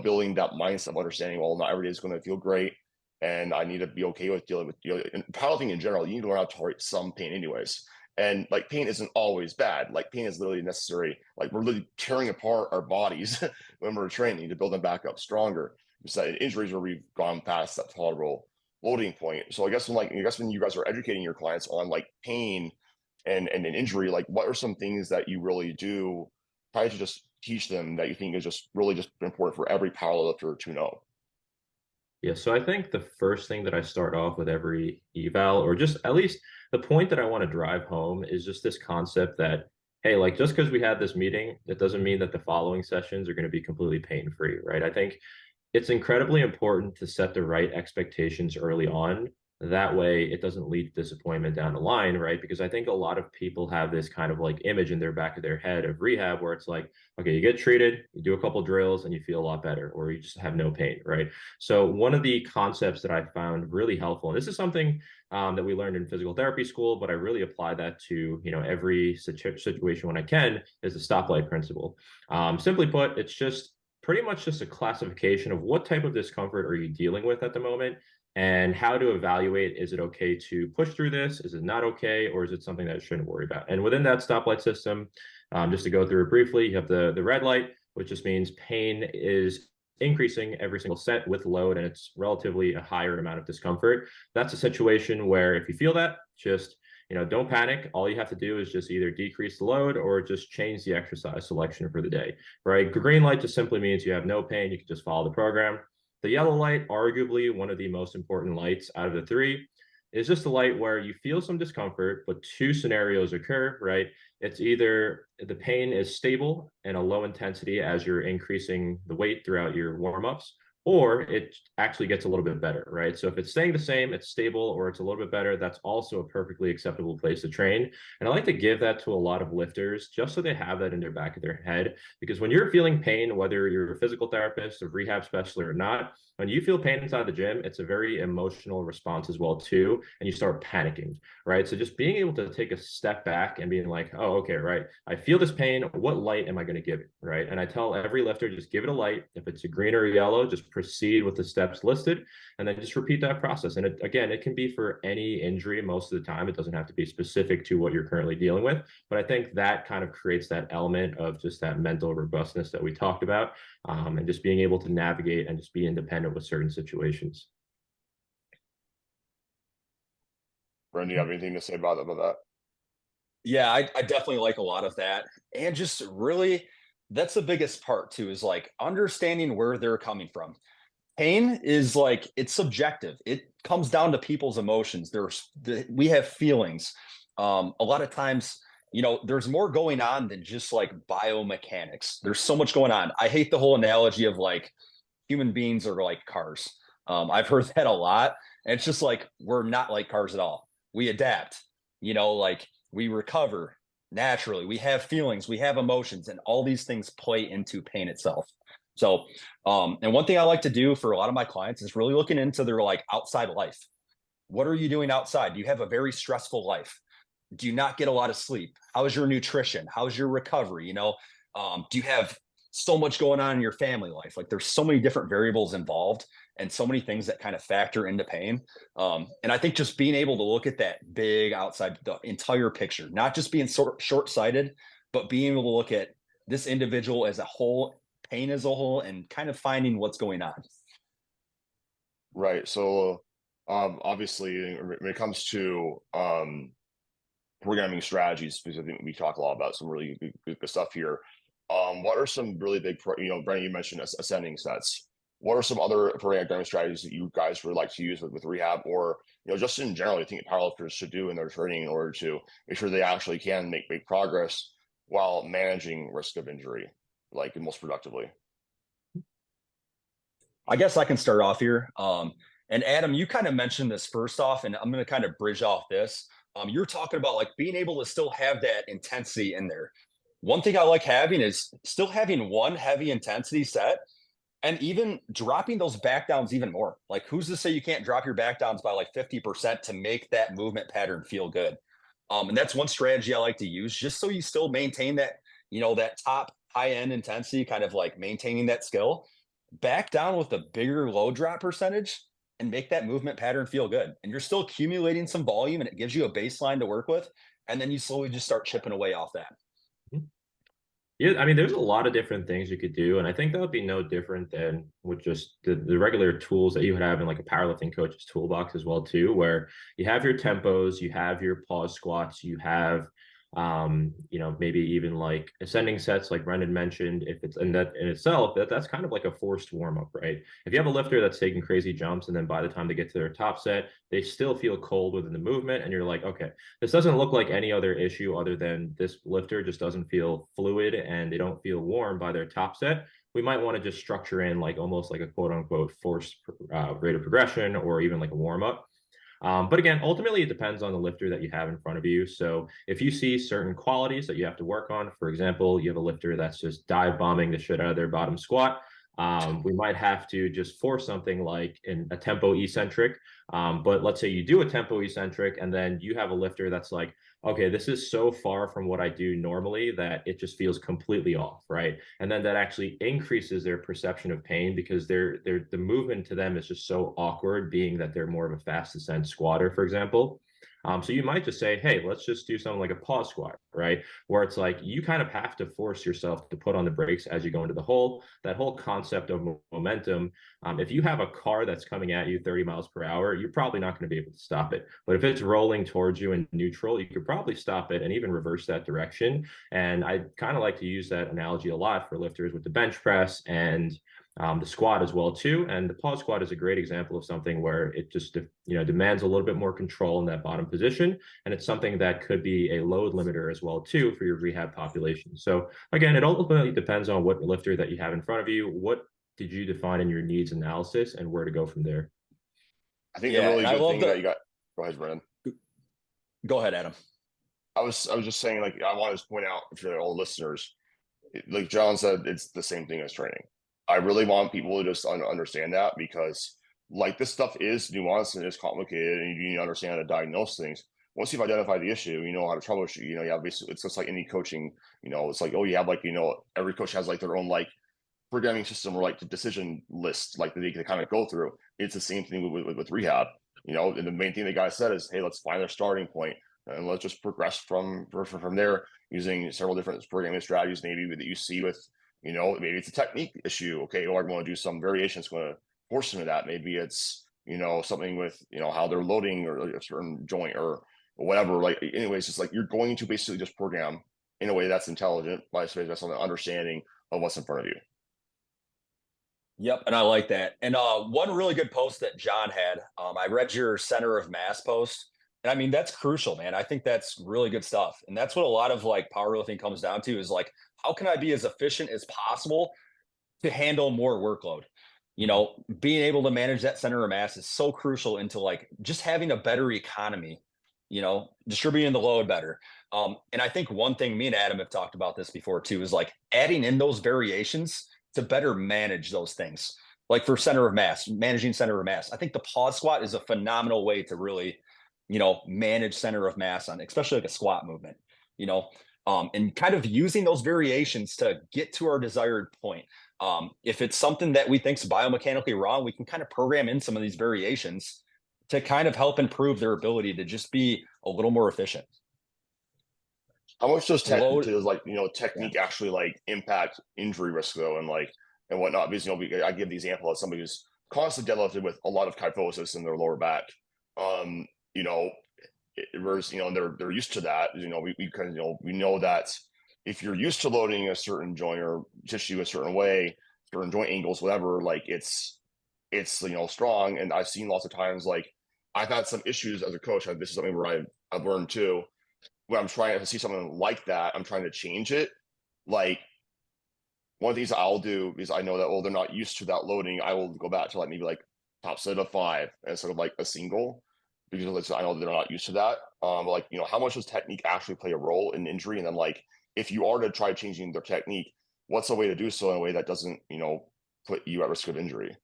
building that mindset of understanding, well, not every day is going to feel great, and I need to be okay with dealing with and powerlifting in general. You need to learn how to tolerate some pain anyways. And like, pain isn't always bad. Like, pain is literally necessary. Like, we're literally tearing apart our bodies when we're training to build them back up stronger. It's like injuries where we've gone past that tolerable loading point. So I guess when you guys are educating your clients on like pain and an injury, like, what are some things that you really do try to just teach them that you think is just really just important for every powerlifter to know?
Yeah, so I think the first thing that I start off with every eval, or just at least the point that I want to drive home, is just this concept that, hey, like, just because we had this meeting, it doesn't mean that the following sessions are going to be completely pain-free, right? I think it's incredibly important to set the right expectations early on. That way, it doesn't lead to disappointment down the line, right? Because I think a lot of people have this kind of like image in their back of their head of rehab where it's like, okay, you get treated, you do a couple drills, and you feel a lot better, or you just have no pain, right? So one of the concepts that I found really helpful, and this is something that we learned in physical therapy school, but I really apply that to every situation when I can, is the stoplight principle. Simply put, it's just pretty much just a classification of what type of discomfort are you dealing with at the moment, and how to evaluate, is it okay to push through this, is it not okay, or is it something that I shouldn't worry about? And within that stoplight system, just to go through it briefly, you have the red light, which just means pain is increasing every single set with load, and it's relatively a higher amount of discomfort. That's a situation where if you feel that, just don't panic. All you have to do is just either decrease the load or just change the exercise selection for the day, right? Green light just simply means you have no pain. You can just follow the program. The yellow light, arguably one of the most important lights out of the three, is just a light where you feel some discomfort, but two scenarios occur, right? It's either the pain is stable and a low intensity as you're increasing the weight throughout your warm-ups, or it actually gets a little bit better, right? So if it's staying the same, it's stable, or it's a little bit better, that's also a perfectly acceptable place to train. And I like to give that to a lot of lifters just so they have that in their back of their head. Because when you're feeling pain, whether you're a physical therapist, a rehab specialist or not, when you feel pain inside the gym, it's a very emotional response as well too, and you start panicking, right? So just being able to take a step back and being like, oh, okay, right, I feel this pain, what light am I going to give it, right? And I tell every lifter, just give it a light. If it's a green or a yellow, just proceed with the steps listed, and then just repeat that process. And again, it can be for any injury most of the time. It doesn't have to be specific to what you're currently dealing with, but I think that kind of creates that element of just that mental robustness that we talked about, and just being able to navigate and just be independent with certain situations.
Brendan, do you have anything to say about that?
Yeah, I definitely like a lot of that. And just really, that's the biggest part too, is like understanding where they're coming from. Pain is like, it's subjective. It comes down to people's emotions. We have feelings. A lot of times, there's more going on than just like biomechanics. There's so much going on. I hate the whole analogy of like human beings are like cars. I've heard that a lot. And it's just like, we're not like cars at all. We adapt, like we recover naturally. We have feelings, we have emotions, and all these things play into pain itself. So, and one thing I like to do for a lot of my clients is really looking into their like outside life. What are you doing outside? Do you have a very stressful life? Do you not get a lot of sleep? How's your nutrition? How's your recovery? Do you have so much going on in your family life? Like, there's so many different variables involved and so many things that kind of factor into pain. And I think just being able to look at that big outside, the entire picture, not just being short-sighted, but being able to look at this individual as a whole, pain as a whole, and kind of finding what's going on.
Right. So obviously, when it comes to programming strategies, specifically, we talk a lot about some really good stuff here. What are some really big, Brandon, you mentioned ascending sets. What are some other programming strategies that you guys would like to use with rehab, or just in general, you think powerlifters should do in their training in order to make sure they actually can make progress while managing risk of injury, like most productively?
I guess I can start off here. And Adam, you kind of mentioned this first off, and I'm going to kind of bridge off this. You're talking about like being able to still have that intensity in there. One thing I like having is still having one heavy intensity set and even dropping those back downs even more. Like, who's to say you can't drop your back downs by like 50% to make that movement pattern feel good? And that's one strategy I like to use just so you still maintain that, that top high end intensity, kind of like maintaining that skill. Back down with a bigger low drop percentage and make that movement pattern feel good. And you're still accumulating some volume and it gives you a baseline to work with. And then you slowly just start chipping away off that.
Yeah, I mean, there's a lot of different things you could do, and I think that would be no different than with just the regular tools that you would have in like a powerlifting coach's toolbox as well too, where you have your tempos, you have your pause squats, you have maybe even like ascending sets like Brendan mentioned. If it's in that in itself, that's kind of like a forced warm-up, right? If you have a lifter that's taking crazy jumps and then by the time they get to their top set, they still feel cold within the movement, and you're like, okay, this doesn't look like any other issue other than this lifter just doesn't feel fluid and they don't feel warm by their top set. We might want to just structure in like almost like a quote unquote forced rate of progression or even like a warm up. But again, ultimately, it depends on the lifter that you have in front of you. So if you see certain qualities that you have to work on, for example, you have a lifter that's just dive bombing the shit out of their bottom squat, we might have to just force something like a tempo eccentric. But let's say you do a tempo eccentric and then you have a lifter that's like, okay, this is so far from what I do normally that it just feels completely off, right? And then that actually increases their perception of pain because the movement to them is just so awkward, being that they're more of a fast descent squatter, for example. So you might just say, hey, let's just do something like a pause squat, right? Where it's like you kind of have to force yourself to put on the brakes as you go into the hole. That whole concept of momentum. If you have a car that's coming at you 30 miles per hour, you're probably not going to be able to stop it. But if it's rolling towards you in neutral, you could probably stop it and even reverse that direction. And I kind of like to use that analogy a lot for lifters with the bench press and the squat as well too. And the pause squat is a great example of something where it just demands a little bit more control in that bottom position, and it's something that could be a load limiter as well too for your rehab population. So again, it ultimately depends on what lifter that you have in front of you. What did you define in your needs analysis, and where to go from there?
I think the
Yeah.
really
And I
good
love
thing that
the,
you got. Go ahead, Brandon.
go ahead, Adam.
I was just saying, like, I want to point out for all listeners, like John said, it's the same thing as training. I really want people to just understand that, because like this stuff is nuanced and it's complicated, and you need to understand how to diagnose things. Once you've identified the issue, you know how to troubleshoot. You have basically, it's just like any coaching. It's like, oh, you have like, every coach has like their own like programming system or like the decision list, like that they can kind of go through. It's the same thing with rehab. And the main thing the guy said is, hey, let's find their starting point and let's just progress from there using several different programming strategies, maybe that you see with, maybe it's a technique issue. Okay, or I want to do some variations, going to force into that. Maybe it's, something with, how they're loading or a certain joint or whatever. Like, anyways, it's like you're going to basically just program in a way that's intelligent by based on the understanding of what's in front of you.
Yep, and I like that. And one really good post that John had, I read your center of mass post. And I mean, that's crucial, man. I think that's really good stuff. And that's what a lot of like powerlifting comes down to is like, how can I be as efficient as possible to handle more workload? Being able to manage that center of mass is so crucial into like just having a better economy, distributing the load better. And I think one thing me and Adam have talked about this before too is like adding in those variations to better manage those things. Like for center of mass, managing center of mass. I think the pause squat is a phenomenal way to really, manage center of mass on, especially like a squat movement, and kind of using those variations to get to our desired point. If it's something that we think is biomechanically wrong, we can kind of program in some of these variations to kind of help improve their ability to just be a little more efficient.
How much does
Load,
technique actually like impact injury risk though, and whatnot? Because I give the example of somebody who's constantly deadlifted with a lot of kyphosis in their lower back. Whereas they're used to that. We kind of we know that if you're used to loading a certain joint or tissue a certain way, certain joint angles, whatever, like it's strong. And I've seen lots of times, like I've had some issues as a coach, and this is something where I've learned too, when I'm trying to see something like that, I'm trying to change it. Like one of the things I'll do is I know that, well, they're not used to that loading. I will go back to like maybe like top set of five instead of like a single, because I know they're not used to that. Like, how much does technique actually play a role in injury? And then like, if you are to try changing their technique, what's a way to do so in a way that doesn't, put you at risk of injury?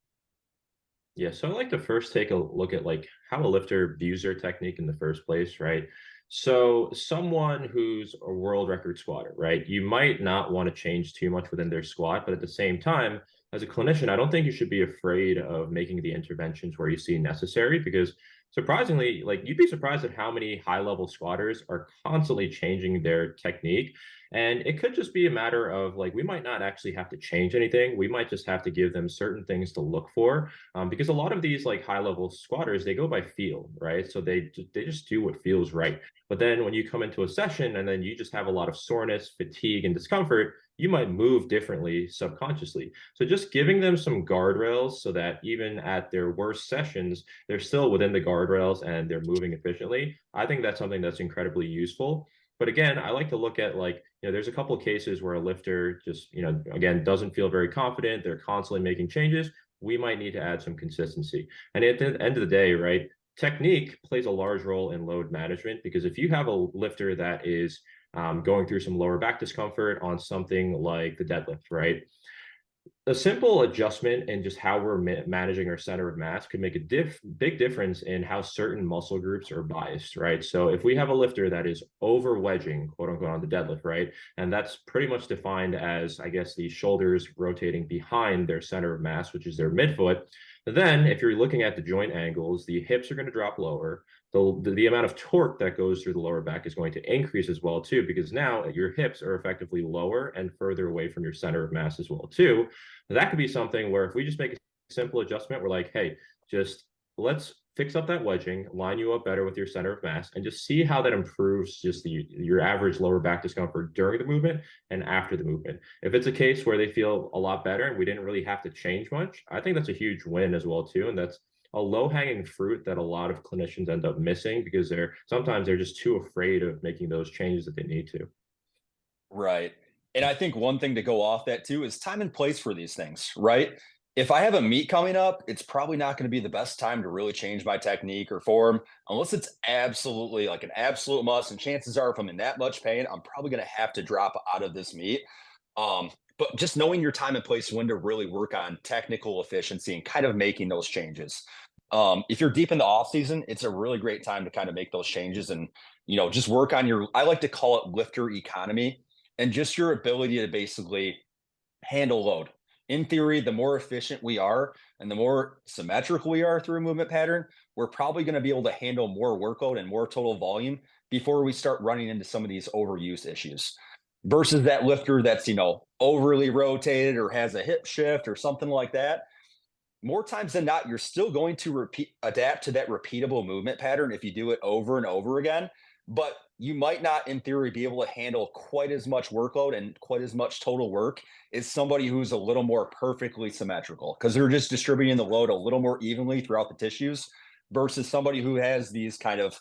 Yeah, so I like to first take a look at like how a lifter views their technique in the first place, right? So someone who's a world record squatter, right? You might not want to change too much within their squat, but at the same time, as a clinician, I don't think you should be afraid of making the interventions where you see necessary, because surprisingly, like you'd be surprised at how many high level squatters are constantly changing their technique. And it could just be a matter of like, we might not actually have to change anything. We might just have to give them certain things to look for, because a lot of these like high level squatters, they go by feel, right? So they just do what feels right. But then when you come into a session and then you just have a lot of soreness, fatigue, and discomfort, you might move differently subconsciously. So just giving them some guardrails so that even at their worst sessions, they're still within the guardrails and they're moving efficiently. I think that's something that's incredibly useful. But again, I like to look at like, there's a couple of cases where a lifter just, again, doesn't feel very confident. They're constantly making changes. We might need to add some consistency. And at the end of the day, right, technique plays a large role in load management, because if you have a lifter that is going through some lower back discomfort on something like the deadlift, right? A simple adjustment in just how we're managing our center of mass could make a big difference in how certain muscle groups are biased, right? So if we have a lifter that is over wedging, quote unquote, on the deadlift, right? And that's pretty much defined as, I guess, the shoulders rotating behind their center of mass, which is their midfoot. Then if you're looking at the joint angles, the hips are going to drop lower. The amount of torque that goes through the lower back is going to increase as well too, because now your hips are effectively lower and further away from your center of mass as well too. That could be something where if we just make a simple adjustment, we're like, hey, just let's fix up that wedging, line you up better with your center of mass, and just see how that improves just your average lower back discomfort during the movement and after the movement. If it's a case where they feel a lot better and we didn't really have to change much, I think that's a huge win as well too. And that's a low-hanging fruit that a lot of clinicians end up missing, because sometimes they're just too afraid of making those changes that they need to.
Right. And I think one thing to go off that too is time and place for these things, right? If I have a meet coming up, it's probably not going to be the best time to really change my technique or form unless it's absolutely like an absolute must. And chances are, if I'm in that much pain, I'm probably going to have to drop out of this meet. But just knowing your time and place when to really work on technical efficiency and kind of making those changes. If you're deep in the off season, it's a really great time to kind of make those changes and just work on I like to call it lifter economy, and just your ability to basically handle load. In theory, the more efficient we are and the more symmetrical we are through a movement pattern, we're probably going to be able to handle more workload and more total volume before we start running into some of these overuse issues. Versus that lifter that's, overly rotated or has a hip shift or something like that. More times than not, you're still going to adapt to that repeatable movement pattern if you do it over and over again. But you might not, in theory, be able to handle quite as much workload and quite as much total work as somebody who's a little more perfectly symmetrical, because they're just distributing the load a little more evenly throughout the tissues versus somebody who has these kind of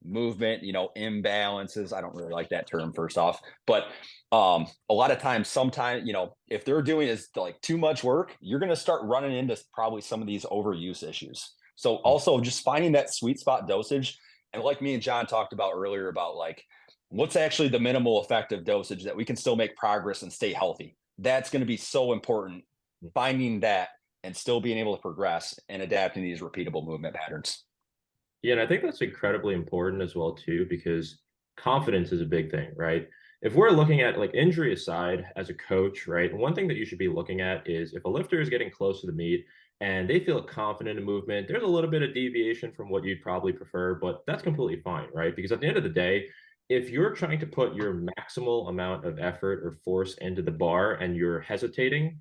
movement, imbalances. I don't really like that term, first off, but a lot of times, sometimes, if they're doing is like too much work, you're going to start running into probably some of these overuse issues. So also just finding that sweet spot dosage. And like me and John talked about earlier about like, what's actually the minimal effective dosage that we can still make progress and stay healthy. That's going to be so important, finding that and still being able to progress and adapting these repeatable movement patterns.
Yeah, and I think that's incredibly important as well too, because confidence is a big thing, right? If we're looking at like injury aside as a coach, right? One thing that you should be looking at is if a lifter is getting close to the meet and they feel confident in movement, there's a little bit of deviation from what you'd probably prefer, but that's completely fine, right? Because at the end of the day, if you're trying to put your maximal amount of effort or force into the bar and you're hesitation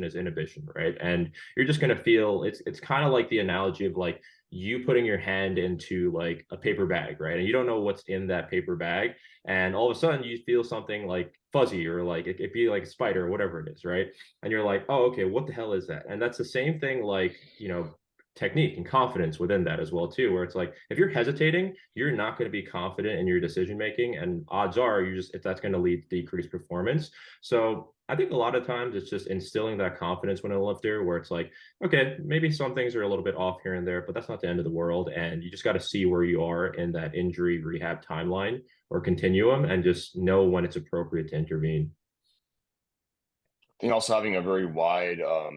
is inhibition, right? And you're just going to feel it's kind of like the analogy of like you putting your hand into like a paper bag, right? And you don't know what's in that paper bag. And all of a sudden you feel something like fuzzy, or like it be like a spider or whatever it is, right? And you're like, oh, okay, what the hell is that? And that's the same thing, like, technique and confidence within that as well too, where it's like, if you're hesitating, you're not going to be confident in your decision making, and odds are you just, if that's going to lead to decreased performance. So I think a lot of times it's just instilling that confidence when a lifter, where it's like, okay, maybe some things are a little bit off here and there, but that's not the end of the world, and you just got to see where you are in that injury rehab timeline or continuum, and just know when it's appropriate to intervene.
I think also having a very wide, I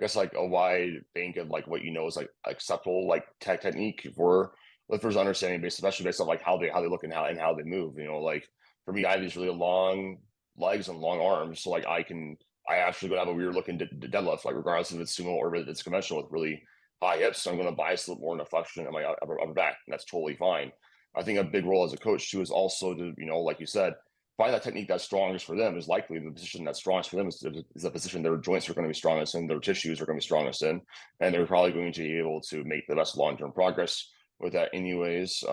guess like a wide bank of like what is like acceptable like technique for lifters understanding, especially based on like how they look and how they move. Like for me, I have these really long legs and long arms, so like I actually gonna have a weird looking deadlift, like regardless if it's sumo or if it's conventional with really high hips. So I'm gonna bias a little more in the flexion of my upper back, and that's totally fine. I think a big role as a coach too is also to, like you said, find that technique that's strongest for them. Is likely the position that's strongest for them is the position their joints are going to be strongest in, their tissues are going to be strongest in, and they're probably going to be able to make the best long-term progress with that anyways.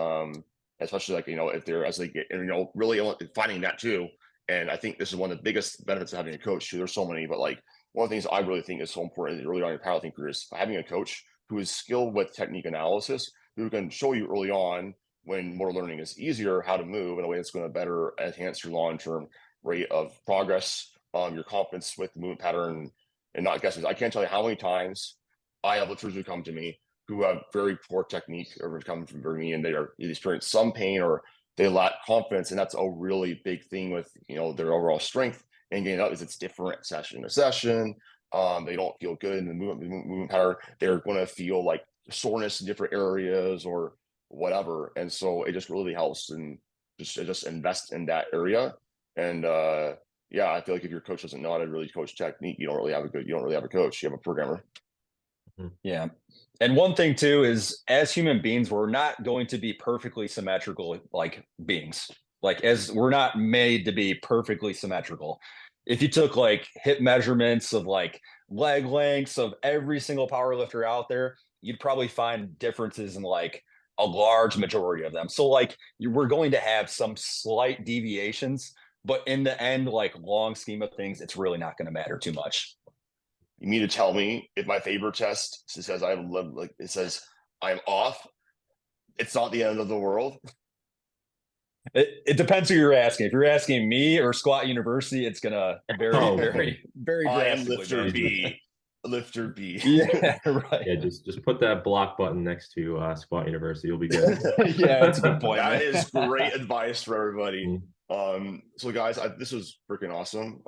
Especially like, if they're, as they get, really finding that too. And I think this is one of the biggest benefits of having a coach too. There's so many, but like one of the things I really think is so important early on in your powerlifting career is having a coach who is skilled with technique analysis, who can show you early on, when more learning is easier, how to move in a way that's going to better enhance your long-term rate of progress, your confidence with the movement pattern, and not guessing. I can't tell you how many times I have lifters who come to me who have very poor technique or come from me, and they experience some pain or they lack confidence, and that's a really big thing with their overall strength and getting up. Is it's different session to session. They don't feel good in the movement pattern. They're going to feel like soreness in different areas or whatever, and so it just really helps, and just invest in that area. And yeah, I feel like if your coach doesn't know how to really coach technique, you don't really have a coach, you have a programmer.
Yeah. And one thing too is, as human beings, we're not going to be perfectly symmetrical like beings. Like, as we're not made to be perfectly symmetrical. If you took like hip measurements of like leg lengths of every single power lifter out there, you'd probably find differences in like a large majority of them. So like we're going to have some slight deviations, but in the end, like long scheme of things, it's really not going to matter too much.
You mean to tell me if my favorite test says it says I'm off, it's not the end of the world?
It depends who you're asking. If you're asking me or Squat University, it's gonna very
I am
drastically.
Lifter B.
Yeah, right.
Yeah, just put that block button next to Squat University. You'll be good.
Yeah, that's a good point.
That is great advice for everybody. So guys, this was freaking awesome.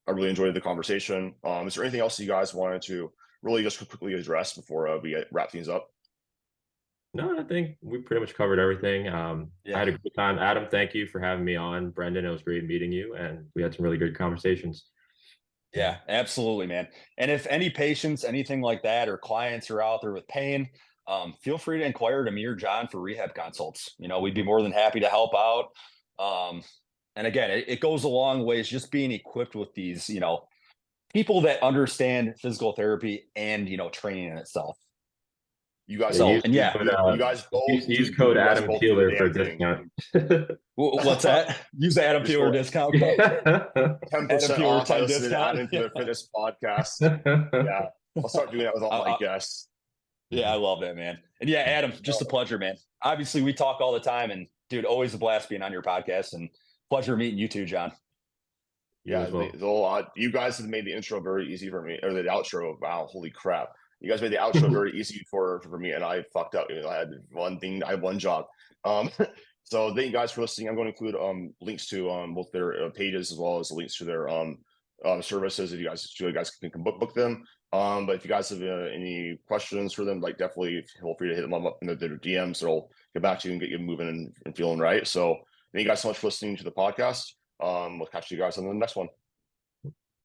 I really enjoyed the conversation. Is there anything else you guys wanted to really just quickly address before we wrap things up?
No, I think we pretty much covered everything. I had a good time. Adam, thank you for having me on. Brendan, it was great meeting you, and we had some really good conversations.
Yeah, absolutely, man. And if any patients, anything like that, or clients are out there with pain, feel free to inquire to me or John for rehab consults. We'd be more than happy to help out. And again, it goes a long ways just being equipped with these, people that understand physical therapy and, training in itself.
You guys,
So,
you guys both
use code Adam Peeler for a discount.
What's that? Use the Adam Peeler discount code.
10% off. I listen to Adam Peeler Fitness podcast. Yeah, I'll start doing that with all my guests.
Yeah, I love that, man. And yeah, Adam, just a pleasure, man. Obviously, we talk all the time, and dude, always a blast being on your podcast, and pleasure meeting you too, John.
Yeah, you guys have made the intro very easy for me, or the outro. Wow, holy crap! You guys made the outro very easy for me, and I fucked up. I had one job. So thank you guys for listening. I'm going to include links to both their pages as well as links to their services. If you guys can book them. But if you guys have any questions for them, like definitely feel free to hit them up in their DMs. They'll get back to you and get you moving and feeling right. So thank you guys so much for listening to the podcast. We'll catch you guys on the next one.